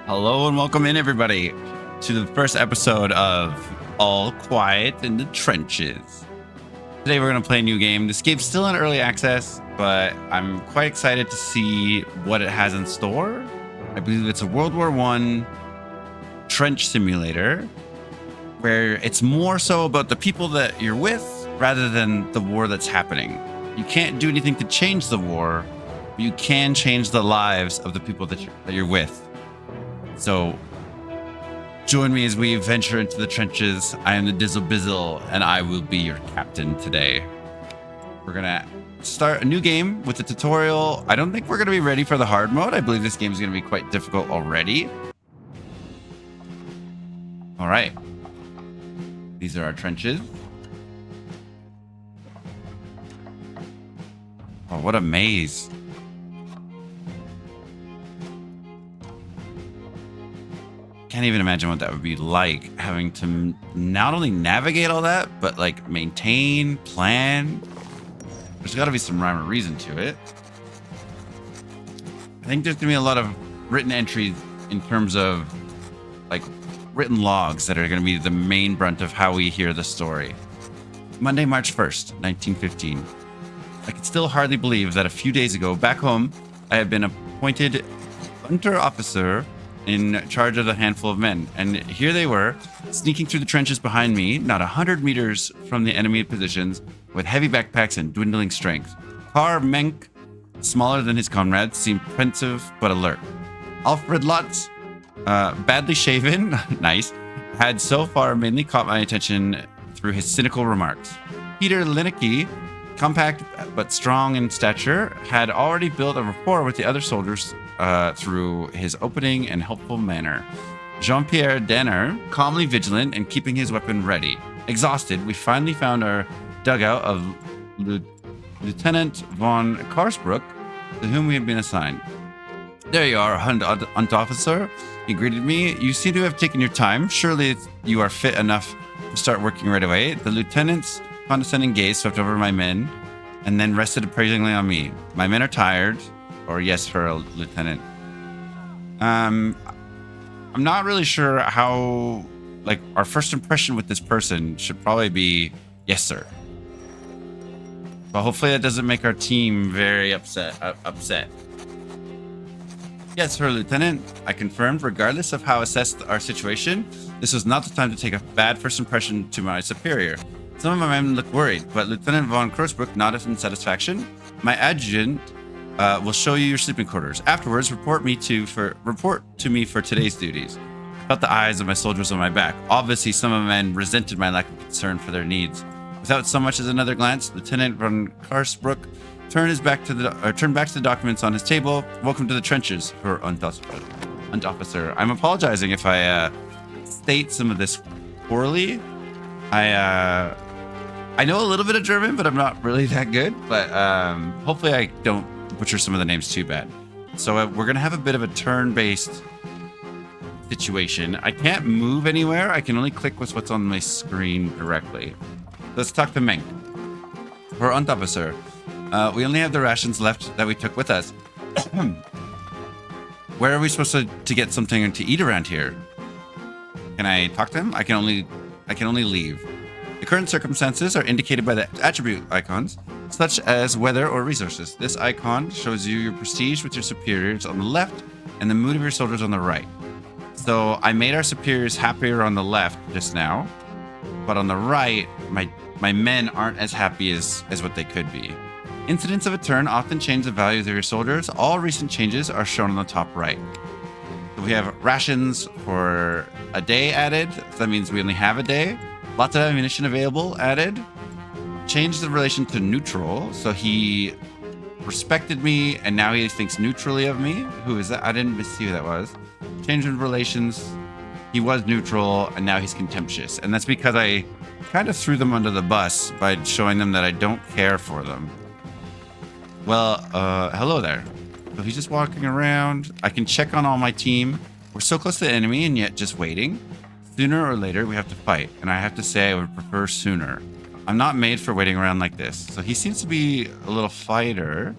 Hello and welcome in, everybody, to the first episode of All Quiet in the Trenches. Today we're going to play a new game. This game's still in early access, but I'm quite excited to see what it has in store. I believe it's a World War I trench simulator, where it's more so about the people that you're with rather than the war that's happening. You can't do anything to change the war, but you can change the lives of the people that you're with. So join me as we venture into the trenches. I am the Dizzle Bizzle, and I will be your captain today. We're going to start a new game with a tutorial. I don't think we're going to be ready for the hard mode. I believe this game is going to be quite difficult already. All right. These are our trenches. Oh, what a maze. Can't even imagine what that would be like, having to not only navigate all that, but like maintain, plan. There's got to be some rhyme or reason to it. I think there's gonna be a lot of written entries in terms of like written logs that are gonna be the main brunt of how we hear the story. Monday, March 1st, 1915. I can still hardly believe that a few days ago, back home, I had been appointed Unteroffizier in charge of a handful of men. And here they were, sneaking through the trenches behind me, not 100 meters from the enemy positions, with heavy backpacks and dwindling strength. Karl Menk, smaller than his comrades, seemed pensive but alert. Alfred Lotz, badly shaven, nice, had so far mainly caught my attention through his cynical remarks. Peter Linicki, compact but strong in stature, had already built a rapport with the other soldiers through his opening and helpful manner. Jean-Pierre Denner, calmly vigilant and keeping his weapon ready. Exhausted, we finally found our dugout of Lieutenant von Karsbruck, to whom we had been assigned. There you are, Unteroffizier, he greeted me. You seem to have taken your time. Surely you are fit enough to start working right away. The lieutenant's condescending gaze swept over my men and then rested appraisingly on me. My men are tired. Or yes, for a lieutenant. I'm not really sure how, like, our first impression with this person should probably be, yes, sir. But hopefully that doesn't make our team very upset. Yes, sir, Lieutenant. I confirmed, regardless of how assessed our situation, this was not the time to take a bad first impression to my superior. Some of my men looked worried, but Lieutenant von Karsbruck nodded in satisfaction. My adjutant will show you your sleeping quarters. Afterwards, report to me for today's duties. I felt the eyes of my soldiers on my back. Obviously, some of the men resented my lack of concern for their needs. Without so much as another glance, Lieutenant von Karsbruck turned back to the documents on his table. Welcome to the trenches, for Unteroffizier. I'm apologizing if I state some of this poorly. I know a little bit of German, but I'm not really that good. But hopefully I don't butcher some of the names too bad. So we're going to have a bit of a turn-based situation. I can't move anywhere. I can only click with what's on my screen directly. Let's talk to Menk. For Unteroffizier, we only have the rations left that we took with us. Where are we supposed to get something to eat around here? Can I talk to him? I can only leave. The current circumstances are indicated by the attribute icons, such as weather or resources. This icon shows you your prestige with your superiors on the left and the mood of your soldiers on the right. So I made our superiors happier on the left just now, but on the right, my men aren't as happy as what they could be. Incidents of a turn often change the values of your soldiers. All recent changes are shown on the top right. So we have rations for a day added. So that means we only have a day. Lots of ammunition available added. Changed the relation to neutral. So he respected me and now he thinks neutrally of me. Who is that? I didn't see who that was. Change in relations. He was neutral and now he's contemptuous. And that's because I kind of threw them under the bus by showing them that I don't care for them. Well, hello there. So he's just walking around. I can check on all my team. We're so close to the enemy and yet just waiting. Sooner or later, we have to fight. And I have to say I would prefer sooner. I'm not made for waiting around like this. So he seems to be a little fighter.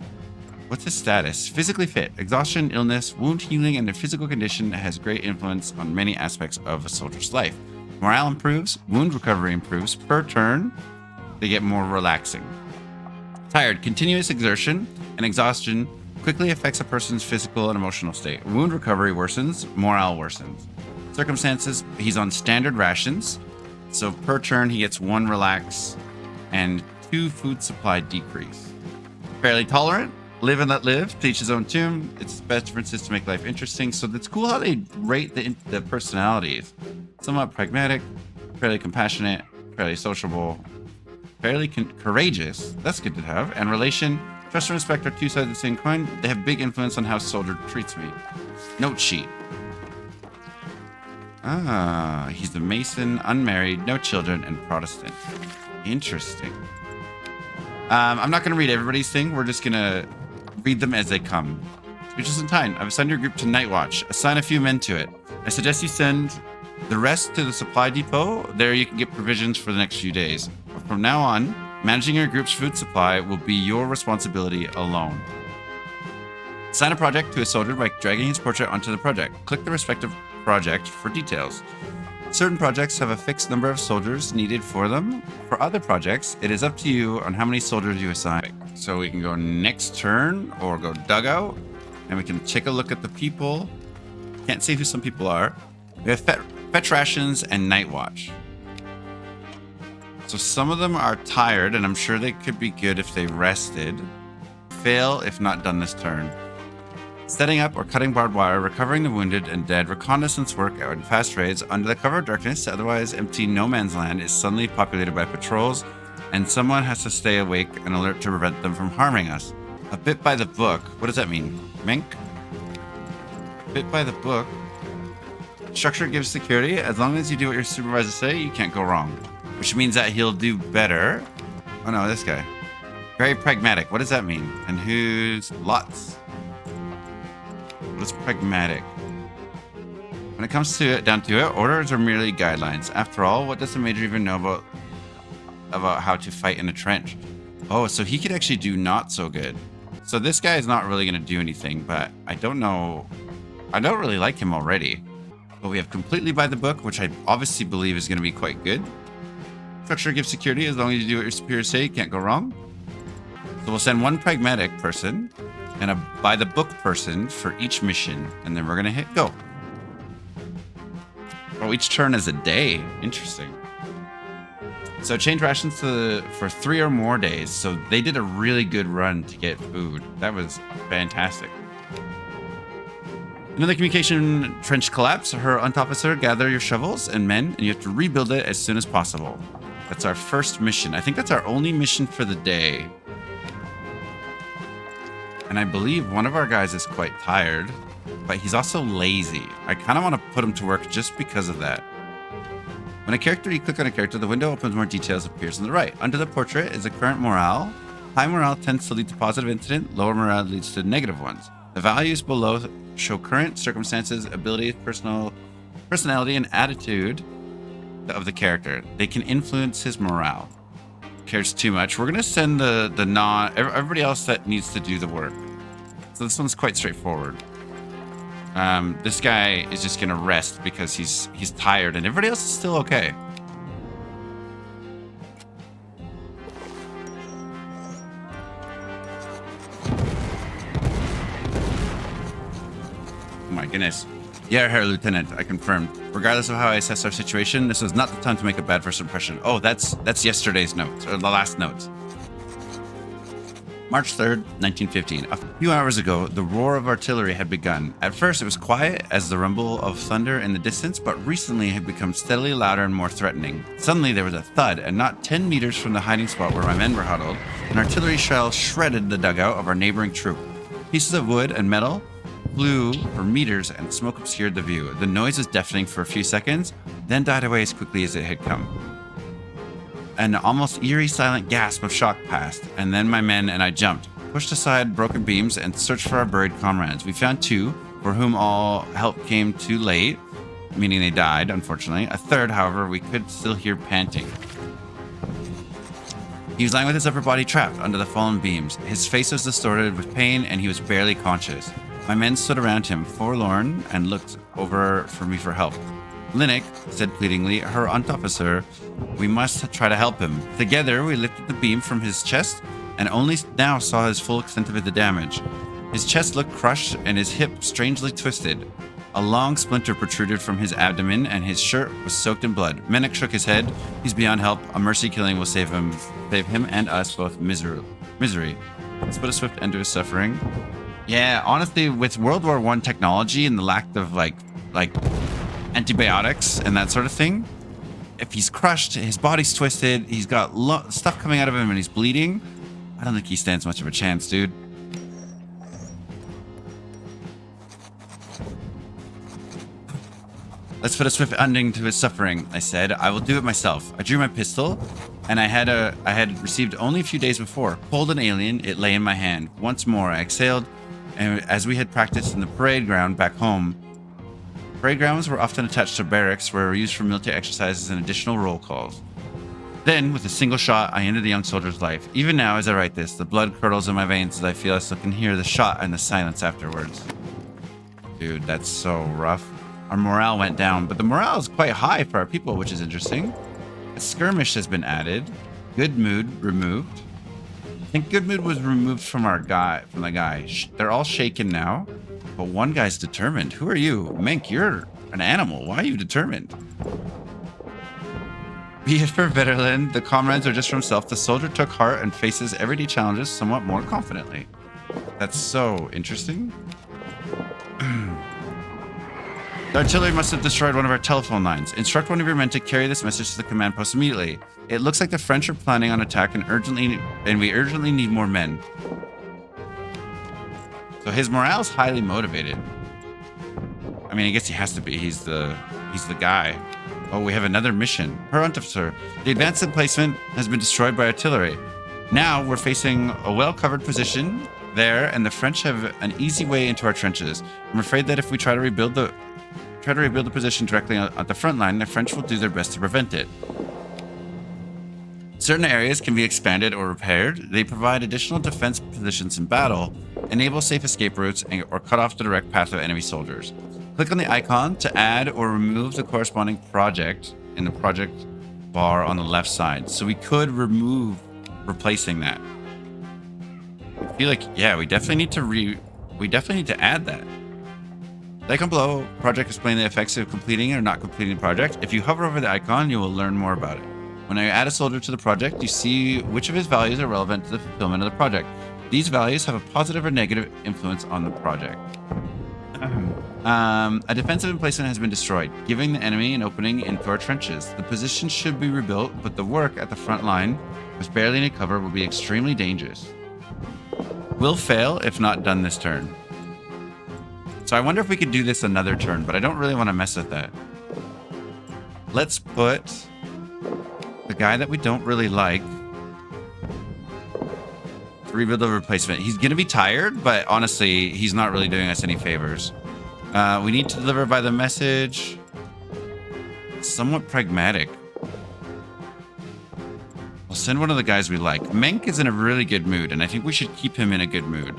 What's his status? Physically fit. Exhaustion, illness, wound healing, and their physical condition has great influence on many aspects of a soldier's life. Morale improves. Wound recovery improves. Per turn, they get more relaxing. Tired. Continuous exertion and exhaustion quickly affects a person's physical and emotional state. Wound recovery worsens. Morale worsens. Circumstances. He's on standard rations. So per turn, he gets 1 relax and 2 food supply decrease. Fairly tolerant. Live and let live. To each his own tune. Its best differences to make life interesting. So that's cool how they rate the personalities. Somewhat pragmatic, fairly compassionate, fairly sociable, fairly courageous. That's good to have. And relation. Trust and respect are 2 sides of the same coin. They have big influence on how a soldier treats me. Note sheet. He's a Mason, unmarried, no children, and Protestant. Interesting. I'm not going to read everybody's thing. We're just going to read them as they come. Speeches in time. I've assigned your group to Night Watch. Assign a few men to it. I suggest you send the rest to the supply depot. There you can get provisions for the next few days. From now on, managing your group's food supply will be your responsibility alone. Assign a project to a soldier by dragging his portrait onto the project. Click the respective project for details. Certain projects have a fixed number of soldiers needed for them. For other projects, it is up to you on how many soldiers you assign. So we can go next turn or go dugout, and we can take a look at the people. Can't see who some people are. We have fetch rations and night watch. So some of them are tired, and I'm sure they could be good if they rested. Fail if not done this turn. Setting up or cutting barbed wire, recovering the wounded and dead, reconnaissance work and fast raids under the cover of darkness, otherwise empty no man's land is suddenly populated by patrols, and someone has to stay awake and alert to prevent them from harming us. A bit by the book. What does that mean? Mink? Bit by the book. Structure gives security. As long as you do what your supervisors say, you can't go wrong. Which means that he'll do better. Oh no, this guy. Very pragmatic. What does that mean? And who's lots? What's pragmatic? When it comes to it, down to it, orders are merely guidelines. After all, what does the major even know about how to fight in a trench? Oh, so he could actually do not so good. So this guy is not really going to do anything, but I don't know. I don't really like him already. But we have completely by the book, which I obviously believe is going to be quite good. Structure gives security. As long as you do what your superiors say, you can't go wrong. So we'll send 1 pragmatic person and a by the book person for each mission, and then we're gonna hit go. Oh, each turn is a day. Interesting. So change rations for 3 or more days. So they did a really good run to get food. That was fantastic. Another communication trench collapse. Her officer, gather your shovels and men, and you have to rebuild it as soon as possible. That's our first mission. I think that's our only mission for the day. And I believe one of our guys is quite tired, but he's also lazy. I kind of want to put him to work just because of that. When you click on a character, the window opens, more details appears on the right. Under the portrait is the current morale. High morale tends to lead to positive incident. Lower morale leads to negative ones. The values below show current circumstances, abilities, personality, and attitude of the character. They can influence his morale. Cares too much. We're gonna send everybody else that needs to do the work. So this one's quite straightforward. This guy is just gonna rest because he's tired, and everybody else is still okay. Oh my goodness. Yeah, Herr Lieutenant, I confirmed. Regardless of how I assess our situation, this was not the time to make a bad first impression. Oh, that's yesterday's notes, or the last notes. March 3rd, 1915. A few hours ago, the roar of artillery had begun. At first, it was quiet as the rumble of thunder in the distance, but recently it had become steadily louder and more threatening. Suddenly, there was a thud, and not 10 meters from the hiding spot where my men were huddled, an artillery shell shredded the dugout of our neighboring troop. Pieces of wood and metal flew for meters, and smoke obscured the view. The noise was deafening for a few seconds, then died away as quickly as it had come. An almost eerie silent gasp of shock passed, and then my men and I jumped, pushed aside broken beams, and searched for our buried comrades. We found 2, for whom all help came too late, meaning they died, unfortunately. A third, however, we could still hear panting. He was lying with his upper body trapped under the fallen beams. His face was distorted with pain, and he was barely conscious. My men stood around him, forlorn, and looked over for me for help. Linnick said pleadingly, "Her officer, we must try to help him." Together, we lifted the beam from his chest and only now saw his full extent of the damage. His chest looked crushed and his hip strangely twisted. A long splinter protruded from his abdomen and his shirt was soaked in blood. Mennick shook his head. "He's beyond help. A mercy killing will save him and us both misery. Let's put a swift end to his suffering." Yeah, honestly, with World War I technology and the lack of like antibiotics and that sort of thing, if he's crushed, his body's twisted, he's got stuff coming out of him and he's bleeding, I don't think he stands much of a chance, dude. "Let's put a swift ending to his suffering," I said. "I will do it myself." I drew my pistol, and I had received only a few days before. Cold and alien, it lay in my hand. Once more, I exhaled, and as we had practiced in the parade ground back home. Parade grounds were often attached to barracks where were used for military exercises and additional roll calls. Then, with a single shot, I ended the young soldier's life. Even now, as I write this, the blood curdles in my veins as I feel I still can hear the shot and the silence afterwards. Dude, that's so rough. Our morale went down, but the morale is quite high for our people, which is interesting. A skirmish has been added. Good mood removed. I think good mood was removed from the guy. They're all shaken now, but one guy's determined. Who are you? Menk, you're an animal. Why are you determined? Be it for Veterland, the comrades are just for himself. The soldier took heart and faces everyday challenges somewhat more confidently. That's so interesting. The artillery must have destroyed one of our telephone lines. Instruct one of your men to carry this message to the command post immediately. It looks like the French are planning on attack and we urgently need more men. So his morale is highly motivated. I mean, I guess he has to be. He's the guy. Oh, we have another mission. Her officer, the advanced emplacement has been destroyed by artillery. Now we're facing a well-covered position there, and the French have an easy way into our trenches. I'm afraid that if we try to rebuild the position directly at the front line, the French will do their best to prevent it. Certain areas can be expanded or repaired. They provide additional defense positions in battle, enable safe escape routes, or cut off the direct path of enemy soldiers. Click on the icon to add or remove the corresponding project in the project bar on the left side. So we could remove replacing that. I feel like, yeah, we definitely need to add that. The icon below, project explain the effects of completing or not completing the project. If you hover over the icon, you will learn more about it. When I add a soldier to the project, you see which of his values are relevant to the fulfillment of the project. These values have a positive or negative influence on the project. A defensive emplacement has been destroyed, giving the enemy an opening into our trenches. The position should be rebuilt, but the work at the front line, with barely any cover, will be extremely dangerous. Will fail if not done this turn. So I wonder if we could do this another turn, but I don't really want to mess with that. Let's put the guy that we don't really like to rebuild the replacement. He's going to be tired, but honestly, he's not really doing us any favors. We need to deliver by the message. Somewhat pragmatic. We'll send one of the guys we like. Menk is in a really good mood, and I think we should keep him in a good mood.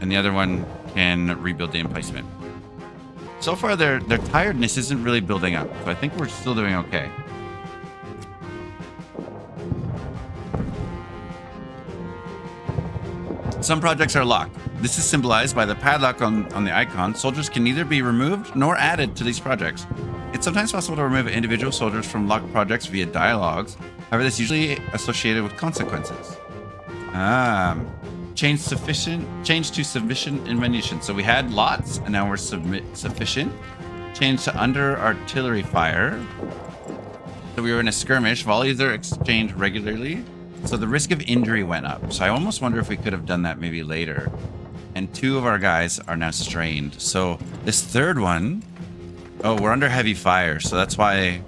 And the other one can rebuild the emplacement. So far, their tiredness isn't really building up, so I think we're still doing okay. Some projects are locked. This is symbolized by the padlock on the icon. Soldiers can neither be removed nor added to these projects. It's sometimes possible to remove individual soldiers from locked projects via dialogues. However, this is usually associated with consequences. Change to sufficient ammunition. So we had lots, and now we're sufficient. Change to under artillery fire. So we were in a skirmish. Volleys are exchanged regularly. So the risk of injury went up. So I almost wonder if we could have done that maybe later. And 2 of our guys are now strained. So this third one, oh, we're under heavy fire. So that's why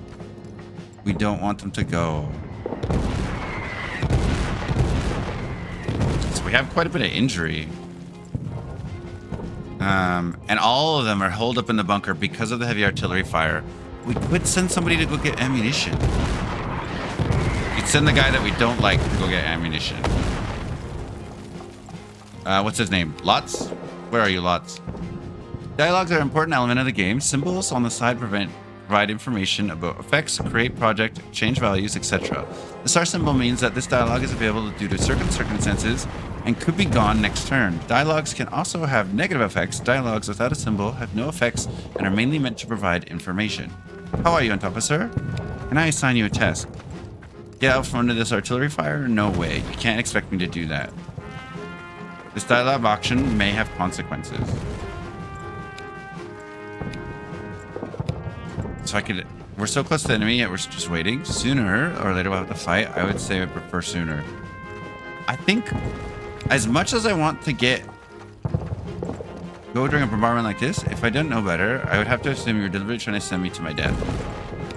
we don't want them to go. So we have quite a bit of injury. And all of them are holed up in the bunker because of the heavy artillery fire. We could send somebody to go get ammunition. You Let's send the guy that we don't like to go get ammunition. What's his name? Lots? Where are you, Lots? Dialogues are an important element of the game. Symbols on the side provide information about effects, create project, change values, etc. The star symbol means that this dialogue is available due to certain circumstances and could be gone next turn. Dialogues can also have negative effects. Dialogues without a symbol have no effects and are mainly meant to provide information. How are you, Officer? Can I assign you a task? Get out from under this artillery fire? No way. You can't expect me to do that. This dialogue action may have consequences. So we're so close to the enemy, yet we're just waiting. Sooner or later we'll have to fight. I would say I prefer sooner. I think as much as I want to go during a bombardment like this, if I didn't know better, I would have to assume you're deliberately trying to send me to my death.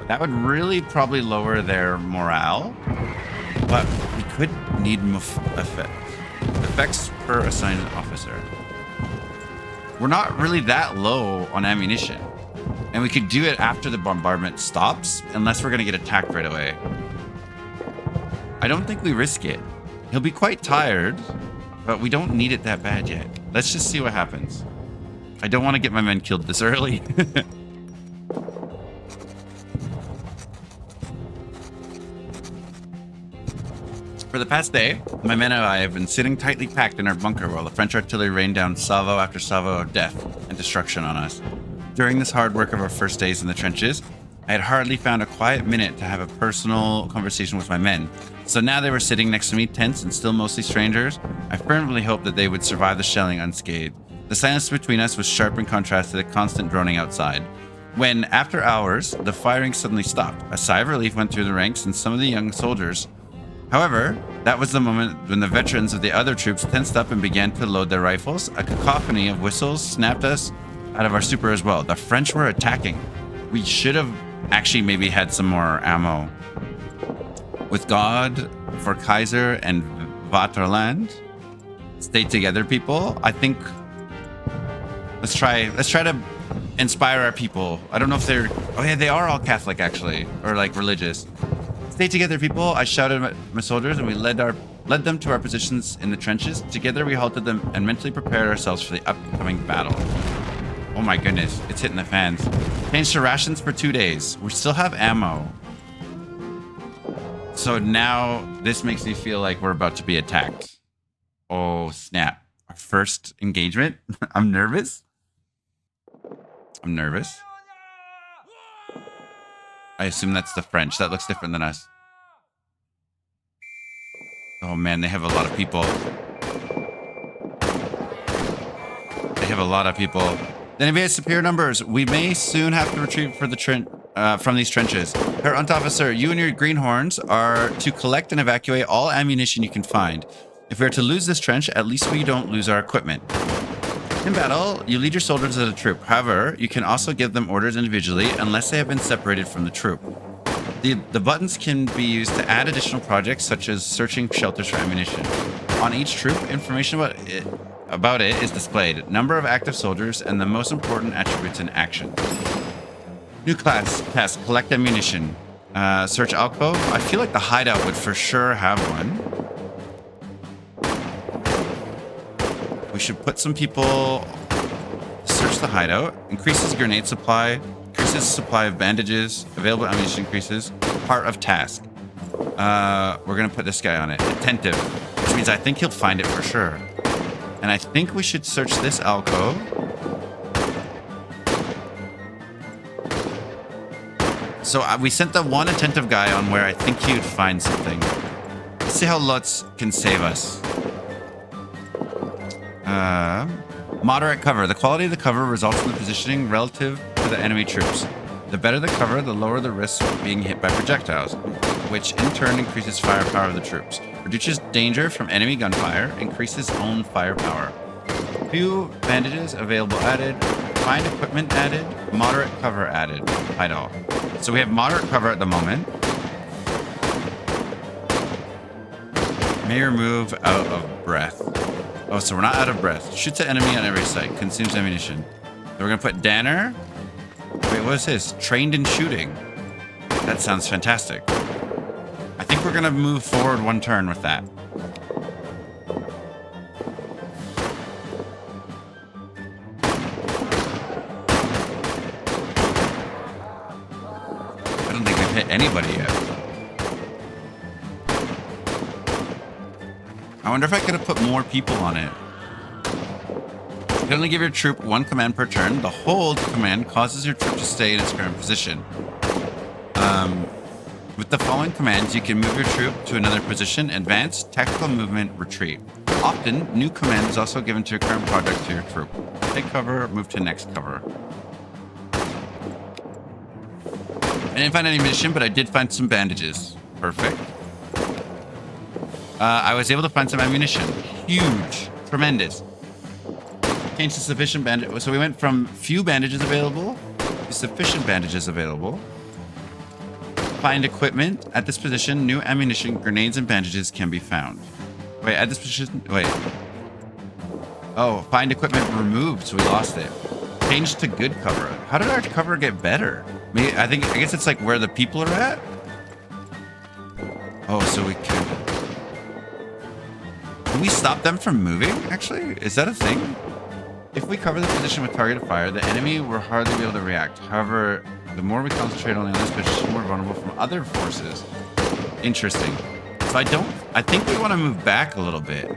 That would really probably lower their morale, but we could need effects per assigned officer. We're not really that low on ammunition. And we could do it after the bombardment stops, unless we're going to get attacked right away. I don't think we risk it. He'll be quite tired, but we don't need it that bad yet. Let's just see what happens. I don't want to get my men killed this early. For the past day, my men and I have been sitting tightly packed in our bunker while the French artillery rained down salvo after salvo of death and destruction on us. During this hard work of our first days in the trenches, I had hardly found a quiet minute to have a personal conversation with my men. So now they were sitting next to me, tense and still mostly strangers. I firmly hoped that they would survive the shelling unscathed. The silence between us was sharp in contrast to the constant droning outside. When, after hours, the firing suddenly stopped, a sigh of relief went through the ranks and some of the young soldiers. However, that was the moment when the veterans of the other troops tensed up and began to load their rifles. A cacophony of whistles snapped us out of our stupor as well. The French were attacking. We should have actually maybe had some more ammo. With God, for Kaiser, and Vaterland, stay together, people. I think let's try to inspire our people. I don't know if they are all Catholic actually, or like religious. Stay together, people. I shouted at my soldiers and we led them to our positions in the trenches. Together we halted them and mentally prepared ourselves for the upcoming battle. Oh my goodness, it's hitting the fans. Changed to rations for 2 days. We still have ammo. So now this makes me feel like we're about to be attacked. Oh snap. Our first engagement. I'm nervous. I assume that's the French. That looks different than us. Oh man, they have a lot of people. The enemy has superior numbers. We may soon have to retreat for from these trenches. Herr Unterofficer, you and your greenhorns are to collect and evacuate all ammunition you can find. If we are to lose this trench, at least we don't lose our equipment. In battle, you lead your soldiers as a troop. However, you can also give them orders individually unless they have been separated from the troop. The buttons can be used to add additional projects such as searching shelters for ammunition. On each troop, information about it is displayed. Number of active soldiers and the most important attributes in action. New class task: collect ammunition. Search alcove. I feel like the hideout would for sure have one. We should put some people. Search the hideout. Increases grenade supply. Increases supply of bandages. Available ammunition increases. Part of task. We're gonna put this guy on it. Attentive, which means I think he'll find it for sure. And I think we should search this alcove. So we sent the one attentive guy on where I think he would find something. Let's see how Lutz can save us. Moderate cover. The quality of the cover results in the positioning relative to the enemy troops. The better the cover, the lower the risk of being hit by projectiles, which in turn increases firepower of the troops. Reduces danger from enemy gunfire, increases own firepower. Few bandages available added, fine equipment added, moderate cover added. Hide all. So we have moderate cover at the moment. May remove out of breath. Oh, so we're not out of breath. Shoots at enemy on every site. Consumes ammunition. So we're gonna put Danner. Wait, what is this? Trained in shooting. That sounds fantastic. I think we're gonna move forward 1 turn with that. I don't think we've hit anybody yet. I wonder if I could have put more people on it. You can only give your troop 1 command per turn. The hold command causes your troop to stay in its current position. With the following commands, you can move your troop to another position, advance, tactical movement, retreat. Often, new command is also given to your current project to your troop. Take cover, move to next cover. I didn't find any munition, but I did find some bandages. Perfect. I was able to find some ammunition. Huge. Tremendous. Changed to sufficient bandage. So we went from few bandages available to sufficient bandages available. Find equipment. At this position, new ammunition, grenades, and bandages can be found. Wait, at this position... Wait. Oh, find equipment removed, so we lost it. Change to good cover. How did our cover get better? I guess it's like where the people are at? Oh, so we can we stop them from moving, actually? Is that a thing? If we cover the position with targeted fire, the enemy will hardly be able to react. However, the more we concentrate only on this position, we're vulnerable from other forces. Interesting. So I think we want to move back a little bit.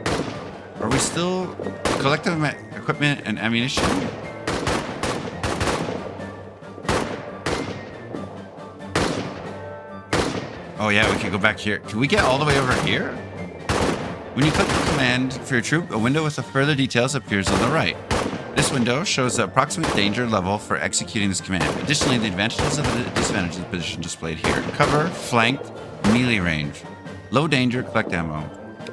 Are we still collecting equipment and ammunition? Oh yeah, we can go back here. Can we get all the way over here? When you click the command for your troop, a window with the further details appears on the right. This window shows the approximate danger level for executing this command. Additionally, the advantages and the disadvantages of the position displayed here. Cover, flanked, melee range. Low danger, collect ammo.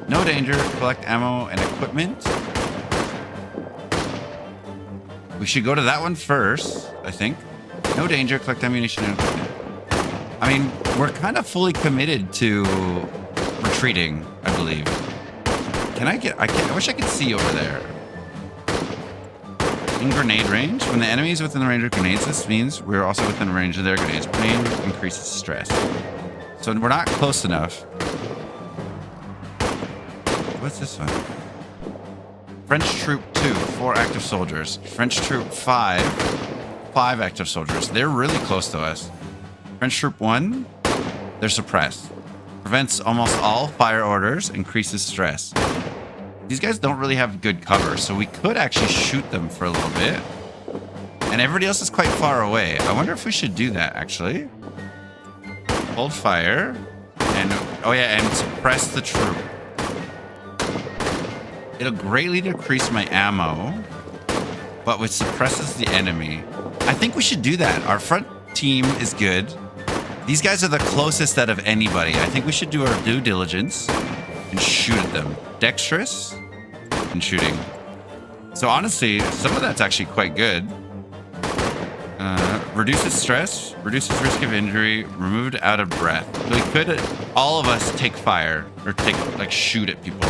No danger, collect ammo and equipment. We should go to that one first, I think. No danger, collect ammunition and equipment. I mean, we're kind of fully committed to retreating, I believe. I wish I could see over there. In grenade range, when the enemy is within the range of grenades, this means we're also within the range of their grenades. Grenade increases stress. So we're not close enough. What's this one? French troop 2, 4 active soldiers. French troop 5, 5 active soldiers. They're really close to us. French troop 1, they're suppressed. Prevents almost all fire orders, increases stress. These guys don't really have good cover, so we could actually shoot them for a little bit. And everybody else is quite far away. I wonder if we should do that, actually. Hold fire. And, oh yeah, and suppress the troop. It'll greatly decrease my ammo, but it suppresses the enemy. I think we should do that. Our front team is good. These guys are the closest out of anybody. I think we should do our due diligence and shoot at them. Dexterous and shooting. So honestly, some of that's actually quite good. Reduces stress, reduces risk of injury, removed out of breath. So we could, all of us, take fire or shoot at people.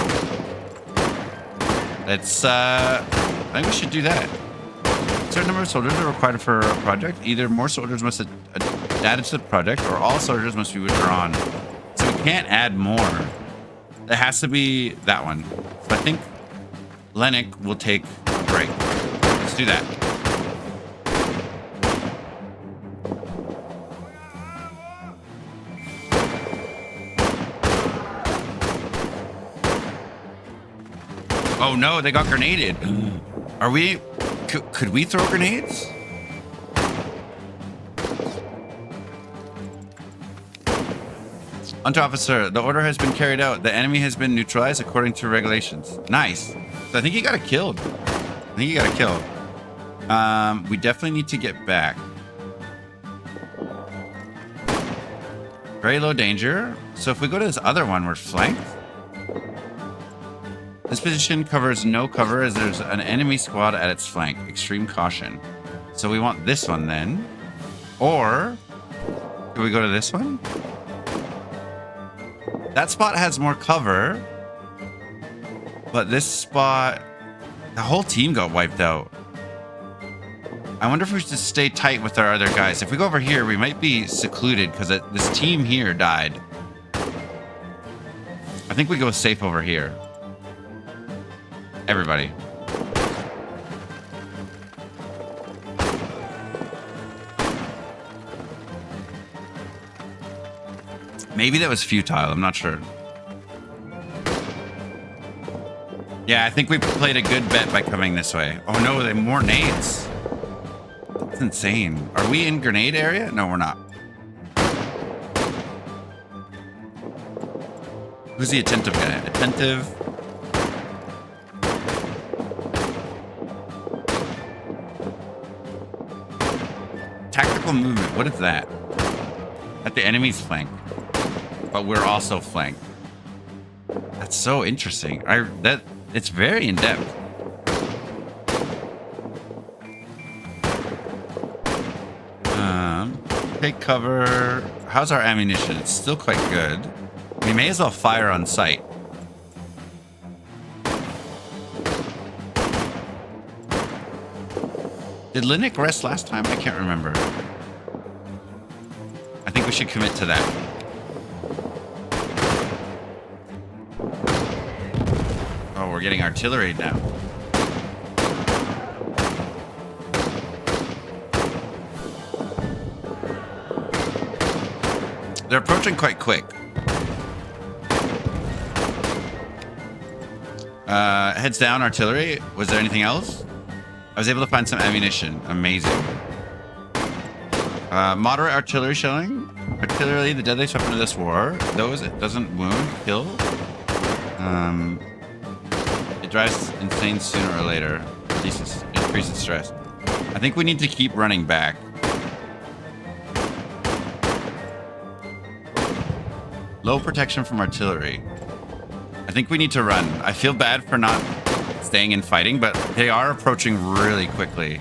Let's, I think we should do that. A certain number of soldiers are required for a project. Either more soldiers must be added to the project or all soldiers must be withdrawn. So we can't add more. It has to be that one. So I think Lennox will take a break. Let's do that. Oh no, they got grenaded. Are we... Could we throw grenades? Hunter officer, the order has been carried out. The enemy has been neutralized according to regulations. Nice. So I think he got it killed. We definitely need to get back. Very low danger. So if we go to this other one, we're flanked. This position covers no cover as there's an enemy squad at its flank. Extreme caution. So we want this one then. Or, can we go to this one? That spot has more cover. But this spot, the whole team got wiped out. I wonder if we should stay tight with our other guys. If we go over here, we might be secluded because this team here died. think we go safe over here. Everybody. Maybe that was futile. I'm not sure. Yeah, I think we played a good bet by coming this way. Oh no, they have more nades. That's insane. Are we in grenade area? No, we're not. Who's the attentive guy? Attentive. Tactical movement. What is that? At the enemy's flank. But we're also flanked. That's so interesting. It's very in depth. Take cover. How's our ammunition? It's still quite good. We may as well fire on sight. Did Linux rest last time? I can't remember. I think we should commit to that. Oh, we're getting artillery now. They're approaching quite quick. Heads down, artillery. Was there anything else? I was able to find some ammunition. Amazing. Moderate artillery shelling. Artillery, the deadliest weapon of this war. Those it doesn't wound, kill. It drives insane sooner or later. Increases stress. I think we need to keep running back. Low protection from artillery. I think we need to run. I feel bad for not staying and fighting, but they are approaching really quickly.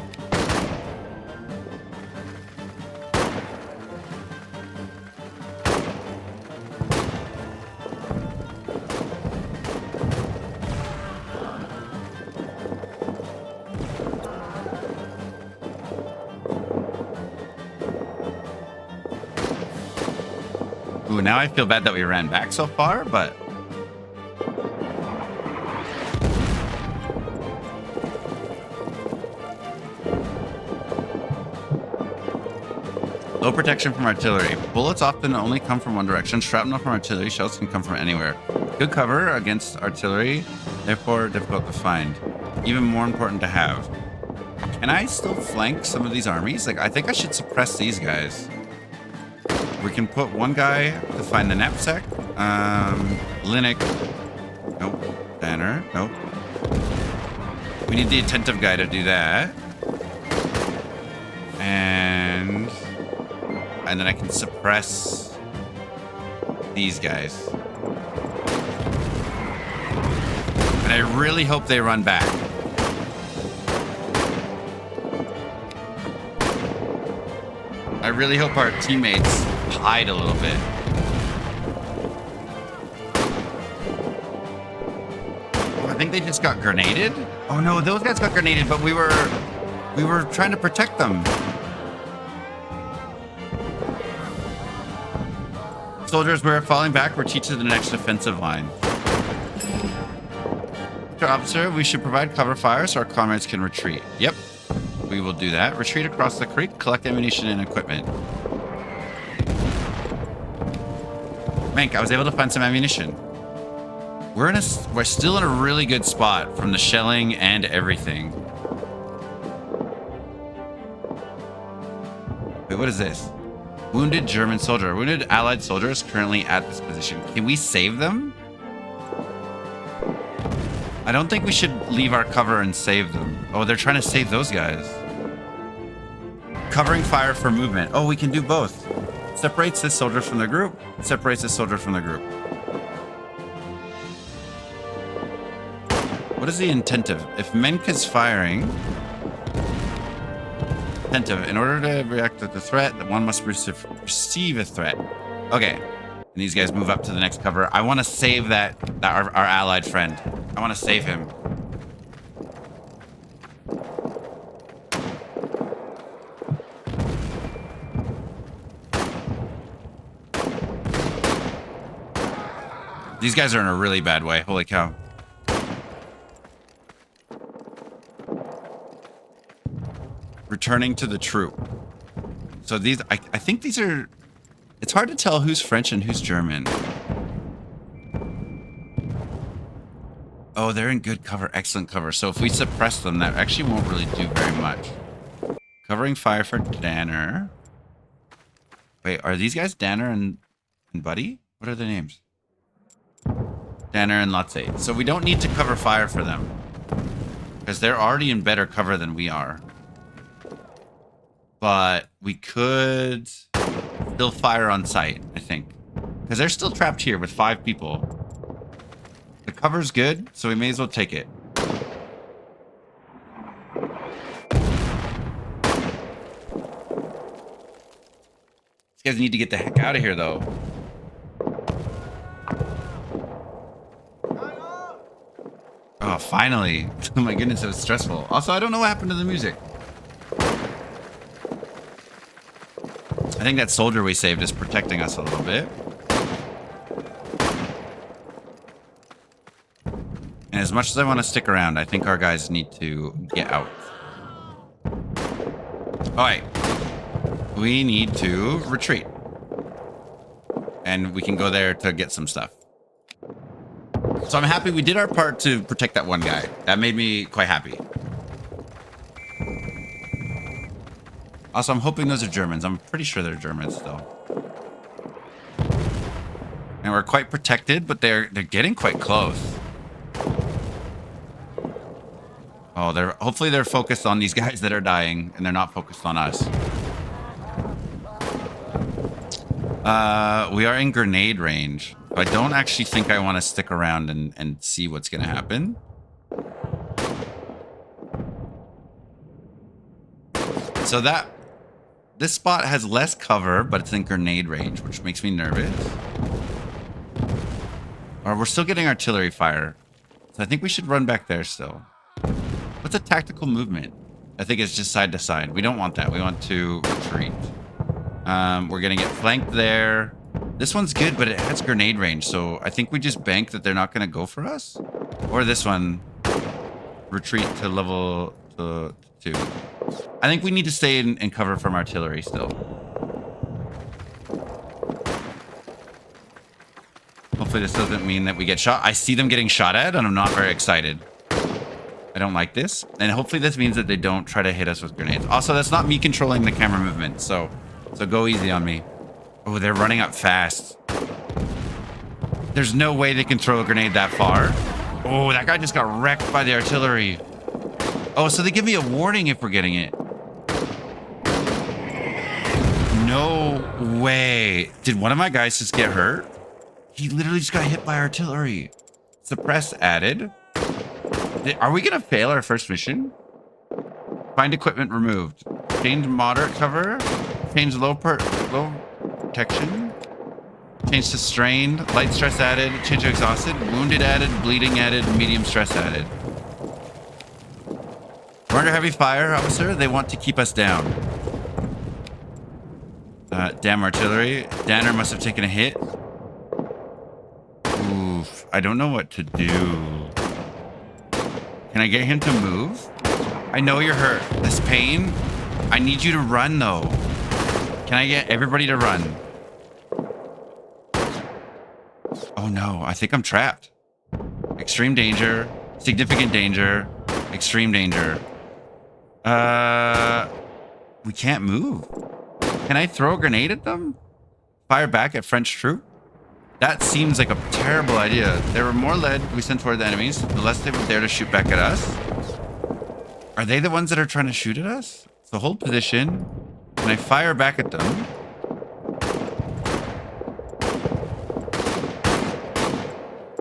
Ooh, now I feel bad that we ran back so far, but... Low protection from artillery. Bullets often only come from one direction. Shrapnel from artillery shells can come from anywhere. Good cover against artillery, therefore difficult to find. Even more important to have. Can I still flank some of these armies? Like, I think I should suppress these guys. We can put one guy to find the knapsack. Linux. Nope. Banner. Nope. We need the attentive guy to do that. And then I can suppress these guys. And I really hope they run back. I really hope our teammates hide a little bit. Oh, I think they just got grenaded. Oh no, those guys got grenaded, but we were trying to protect them. Soldiers, we're falling back. Retreat to the next defensive line. Mr. Officer, we should provide cover fire so our comrades can retreat. Yep, we will do that. Retreat across the creek, collect ammunition and equipment. Mank, I was able to find some ammunition. We're still in a really good spot from the shelling and everything. Wait, what is this? Wounded German soldier. Wounded Allied soldiers currently at this position. Can we save them? I don't think we should leave our cover and save them. Oh, they're trying to save those guys. Covering fire for movement. Oh, we can do both. Separates this soldier from the group. Separates this soldier from the group. What is the intentive? If Menk is firing... Attentive. In order to react to the threat, one must receive a threat. Okay. And these guys move up to the next cover. I want to save our allied friend. I want to save him. These guys are in a really bad way. Holy cow. Returning to the troop. So these, I think these are, it's hard to tell who's French and who's German. Oh, they're in good cover, excellent cover. So if we suppress them, that actually won't really do very much. Covering fire for Danner. Wait, are these guys Danner and Buddy? What are their names? Danner and Lotse. So we don't need to cover fire for them, because they're already in better cover than we are. But we could still fire on sight, I think. Because they're still trapped here with 5 people. The cover's good, so we may as well take it. These guys need to get the heck out of here, though. Oh, finally. Oh my goodness, it was stressful. Also, I don't know what happened to the music. I think that soldier we saved is protecting us a little bit. And as much as I want to stick around, I think our guys need to get out. Alright. We need to retreat. And we can go there to get some stuff. So I'm happy we did our part to protect that one guy. That made me quite happy. Also, I'm hoping those are Germans. I'm pretty sure they're Germans still. And we're quite protected, but they're getting quite close. Oh, hopefully they're focused on these guys that are dying, and they're not focused on us. We are in grenade range. I don't actually think I want to stick around and see what's going to happen. So this spot has less cover, but it's in grenade range, which makes me nervous. Or we're still getting artillery fire. So I think we should run back there still. What's a tactical movement? I think it's just side to side. We don't want that. We want to retreat. We're going to get flanked there. This one's good, but it has grenade range. So I think we just bank that they're not going to go for us. Or this one. Retreat to level 2. I think we need to stay in cover from artillery still. Hopefully this doesn't mean that we get shot. I see them getting shot at, and I'm not very excited. I don't like this. And hopefully this means that they don't try to hit us with grenades. Also, that's not me controlling the camera movement, so go easy on me. Oh, they're running up fast. There's no way they can throw a grenade that far. Oh, that guy just got wrecked by the artillery. Oh, so they give me a warning if we're getting it. No way. Did one of my guys just get hurt? He literally just got hit by artillery. Suppress added. Are we going to fail our first mission? Find equipment removed. Change moderate cover. Change low protection. Change to strained. Light stress added. Change to exhausted. Wounded added. Bleeding added. Medium stress added. We're under heavy fire, officer. They want to keep us down. Damn artillery. Danner must have taken a hit. Oof. I don't know what to do. Can I get him to move? I know you're hurt. This pain. I need you to run, though. Can I get everybody to run? Oh, no. I think I'm trapped. Extreme danger. Significant danger. Extreme danger. We can't move. Can I throw a grenade at them? Fire back at French troop? That seems like a terrible idea. There were more lead we sent toward the enemies, the less they would dare to shoot back at us. Are they the ones that are trying to shoot at us? So hold position. Can I fire back at them?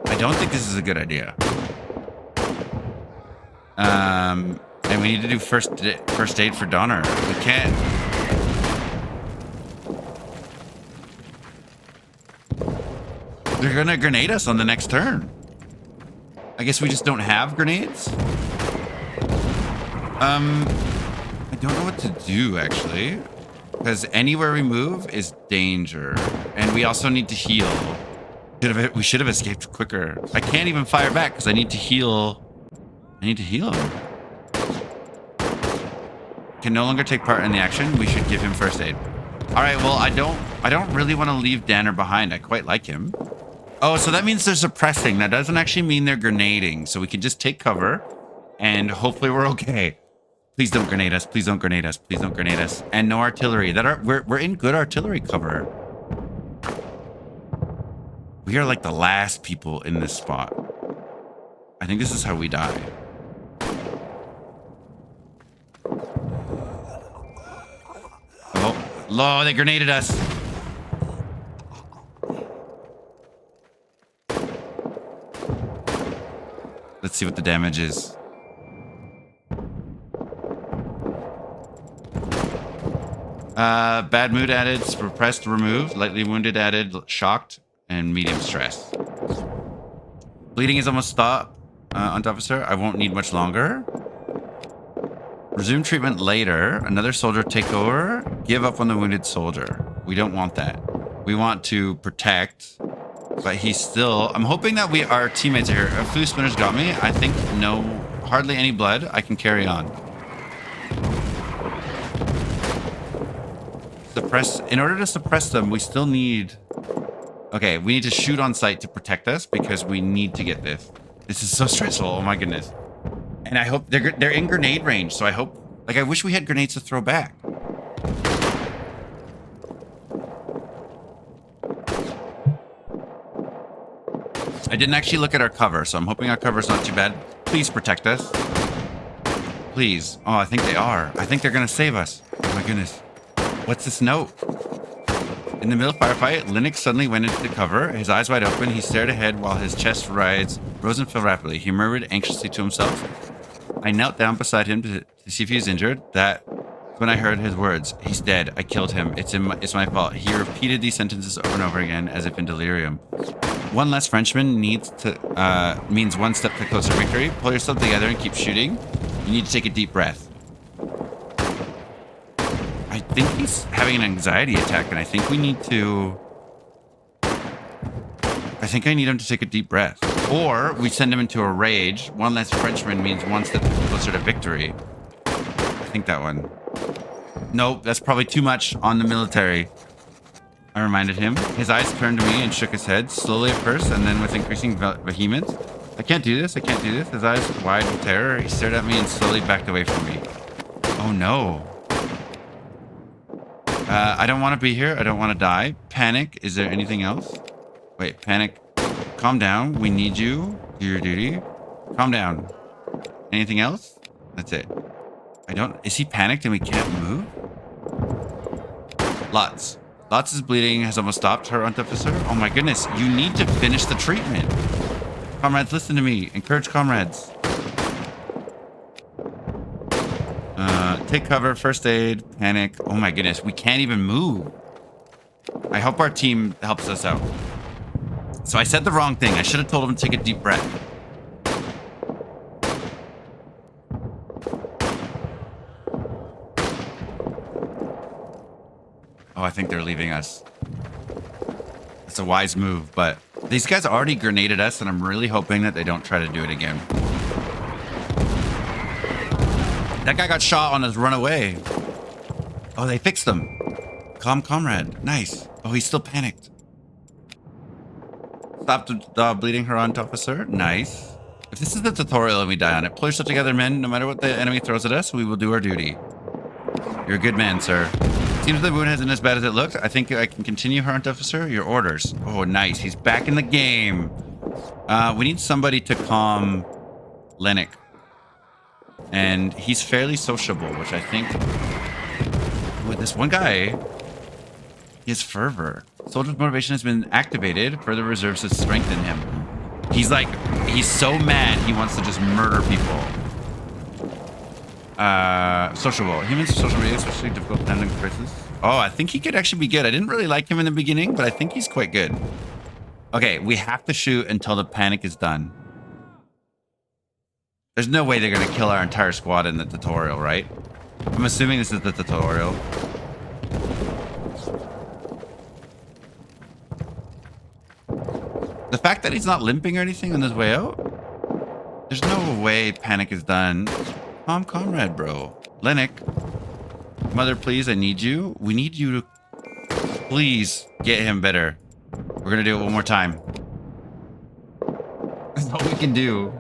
I don't think this is a good idea. And we need to do first aid for Donner. We can't. They're gonna grenade us on the next turn. I guess we just don't have grenades. I don't know what to do actually, because anywhere we move is danger, and we also need to heal. We should have escaped quicker. I can't even fire back because I need to heal. I need to heal him. Can no longer take part in the action. We should give him first aid. All right. Well, I don't really want to leave Danner behind. I quite like him. Oh, so that means they're suppressing. That doesn't actually mean they're grenading. So we can just take cover, and hopefully we're okay. Please don't grenade us. Please don't grenade us. Please don't grenade us. And no artillery. We're in good artillery cover. We are like the last people in this spot. I think this is how we die. Oh, they grenaded us. Let's see what the damage is. Bad mood added, suppressed, removed, lightly wounded added, shocked, and medium stress. Bleeding is almost stopped. Officer, I won't need much longer. Resume treatment later. Another soldier take over. Give up on the wounded soldier. We don't want that. We want to protect, but he's still... I'm hoping that our teammates are here. A few spinners got me. I think hardly any blood. I can carry on. In order to suppress them, we still need... Okay, we need to shoot on sight to protect us because we need to get this. This is so stressful. Oh my goodness. And I hope they're in grenade range, so I hope... I wish we had grenades to throw back. I didn't actually look at our cover, so I'm hoping our cover's not too bad. Please protect us. Please. Oh, I think they are. I think they're going to save us. Oh my goodness. What's this note? In the middle of firefight, Linux suddenly went into the cover. His eyes wide open, he stared ahead while his chest rose and fell rapidly. He murmured anxiously to himself. I knelt down beside him to see if he was injured. That's when I heard his words. He's dead. I killed him. It's my fault. He repeated these sentences over and over again as if in delirium. One less Frenchman means one step to closer victory. Pull yourself together and keep shooting. You need to take a deep breath. I think he's having an anxiety attack, and I think we need to... I think I need him to take a deep breath. Or we send him into a rage. One less Frenchman means one step closer to victory. I think that one. Nope, that's probably too much on the military. I reminded him. His eyes turned to me and shook his head, slowly at first, and then with increasing vehemence. I can't do this. I can't do this. His eyes wide with terror. He stared at me and slowly backed away from me. Oh no. I don't want to be here. I don't want to die. Panic. Is there anything else? Wait, panic. Calm down. We need you. Do your duty. Calm down. Anything else? That's it. Is he panicked and we can't move? Lots. Lots is bleeding. Has almost stopped her officer. Oh my goodness. You need to finish the treatment. Comrades, listen to me. Encourage comrades. Take cover, first aid, panic. Oh my goodness, we can't even move. I hope our team helps us out. So I said the wrong thing. I should have told him to take a deep breath. Oh, I think they're leaving us. That's a wise move, but these guys already grenaded us, and I'm really hoping that they don't try to do it again. That guy got shot on his run away. Oh, they fixed him. Calm comrade. Nice. Oh, he's still panicked. Stopped bleeding her on officer. Nice. If this is the tutorial and we die on it, pull yourself together, men. No matter what the enemy throws at us, we will do our duty. You're a good man, sir. Seems the wound isn't as bad as it looked. I think I can continue, Hunt Officer. Your orders. Oh, nice. He's back in the game. We need somebody to calm Lennox. And he's fairly sociable, which I think... With this one guy, he has fervor. Soldier's motivation has been activated. Further reserves to strengthen him. He's so mad he wants to just murder people. Sociable. Humans are social media, especially difficult handling crisis. Oh, I think he could actually be good. I didn't really like him in the beginning, but I think he's quite good. Okay, we have to shoot until the panic is done. There's no way they're going to kill our entire squad in the tutorial, right? I'm assuming this is the tutorial. The fact that he's not limping or anything on his way out, there's no way panic is done. Calm, comrade, bro. Lennox, mother, please, I need you. We need you to please get him better. We're gonna do it one more time. That's all we can do.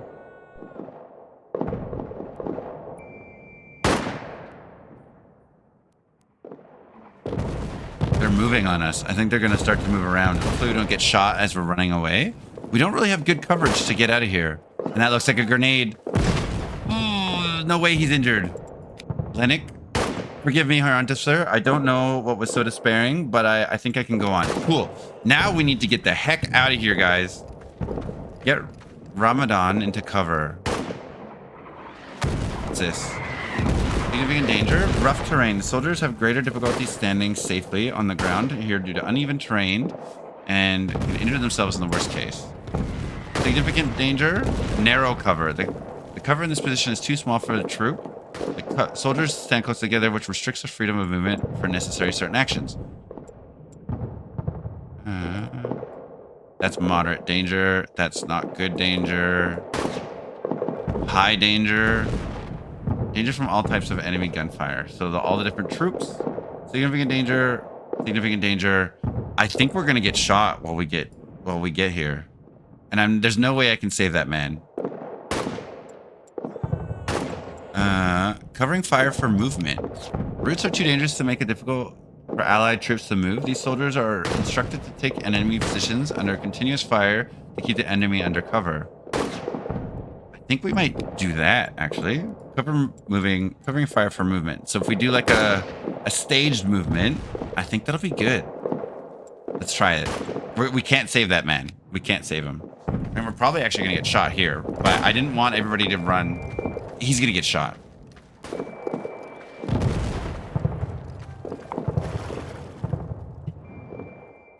They're moving on us. I think they're gonna start to move around. Hopefully we don't get shot as we're running away. We don't really have good coverage to get out of here. And that looks like a grenade. Oh, no way he's injured. Lennox, forgive me, Harantis, sir. I don't know what was so despairing, but I think I can go on. Cool. Now we need to get the heck out of here, guys. Get Ramadan into cover. What's this? Significant danger. Rough terrain. Soldiers have greater difficulty standing safely on the ground here due to uneven terrain and can injure themselves in the worst case. Significant danger. Narrow cover. The cover in this position is too small for the troop. The soldiers stand close together, which restricts the freedom of movement for necessary certain actions. That's moderate danger. That's not good danger. High danger. Danger from all types of enemy gunfire. So all the different troops. Significant danger. Significant danger. I think we're gonna get shot while we get here. And there's no way I can save that man. Covering fire for movement. Routes are too dangerous to make it difficult for allied troops to move. These soldiers are instructed to take enemy positions under continuous fire to keep the enemy under cover. I think we might do that, actually. Covering fire for movement. So if we do like a staged movement, I think that'll be good. Let's try it. We can't save that man. We can't save him. And we're probably actually going to get shot here. But I didn't want everybody to run. He's going to get shot.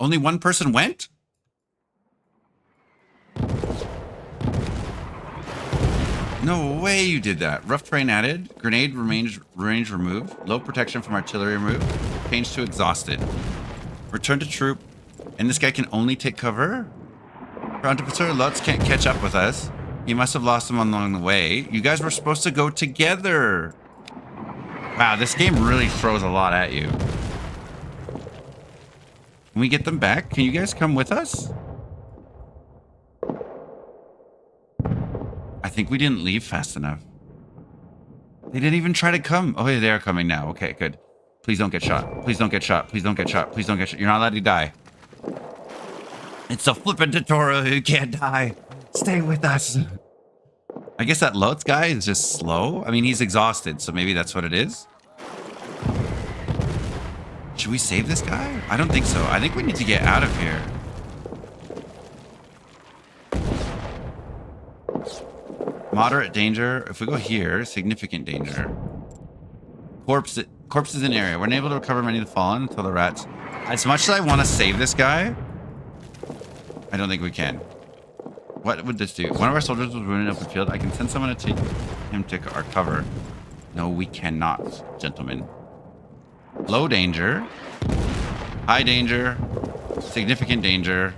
Only one person went? No way you did that. Rough terrain added. Grenade range removed. Low protection from artillery removed. Change to exhausted. Return to troop. And this guy can only take cover? Officer Lutz can't catch up with us. He must have lost him along the way. You guys were supposed to go together. Wow, this game really throws a lot at you. Can we get them back? Can you guys come with us? I think we didn't leave fast enough. They didn't even try to come. Oh, yeah, they are coming now. Okay, good. Please don't get shot. Please don't get shot. Please don't get shot. Please don't get shot. You're not allowed to die. It's a flippin' tutorial. You can't die. Stay with us. I guess that Lutz guy is just slow. I mean, he's exhausted, so maybe that's what it is. Should we save this guy? I don't think so. I think we need to get out of here. Moderate danger. If we go here, significant danger. Corpses in area. We're unable to recover many of the fallen until the rats. As much as I want to save this guy, I don't think we can. What would this do? One of our soldiers was wounded up the field. I can send someone to take him to our cover. No, we cannot, gentlemen. Low danger. High danger. Significant danger.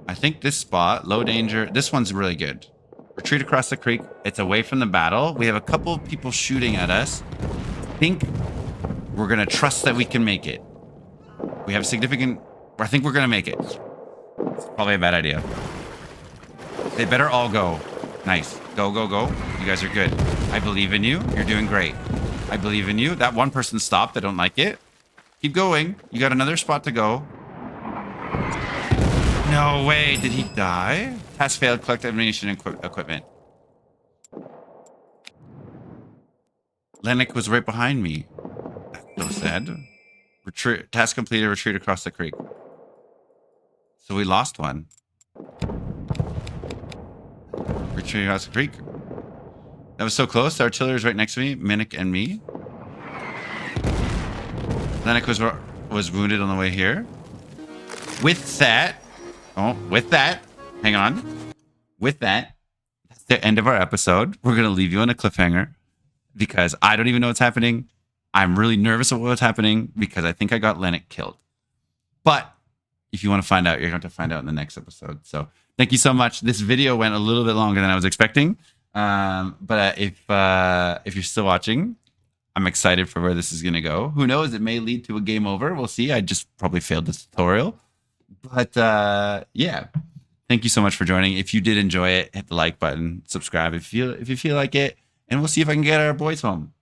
I think this spot, low danger. This one's really good. Retreat across the creek. It's away from the battle. We have a couple of people shooting at us. I think we're going to trust that we can make it. We have significant... I think we're going to make it. It's probably a bad idea. They better all go. Nice. Go, go, go. You guys are good. I believe in you. You're doing great. I believe in you. That one person stopped. I don't like it. Keep going. You got another spot to go. No way. Did he die? Task failed. Collect ammunition and equipment. Lennox was right behind me. That's so sad. Retreat. Task completed. Retreat across the creek. So we lost one. Retreat across the creek. That was so close. The artillery is right next to me. Minnick and me. Lennox was wounded on the way here. With that... Oh, with that... Hang on. With that, that's the end of our episode. We're going to leave you on a cliffhanger because I don't even know what's happening. I'm really nervous about what's happening because I think I got Lennox killed. But if you want to find out, you're going to find out in the next episode. So thank you so much. This video went a little bit longer than I was expecting. But if you're still watching, I'm excited for where this is going to go. Who knows? It may lead to a game over. We'll see. I just probably failed this tutorial. But yeah, thank you so much for joining. If you did enjoy it, hit the like button, subscribe if you feel like it, and we'll see if I can get our boys home.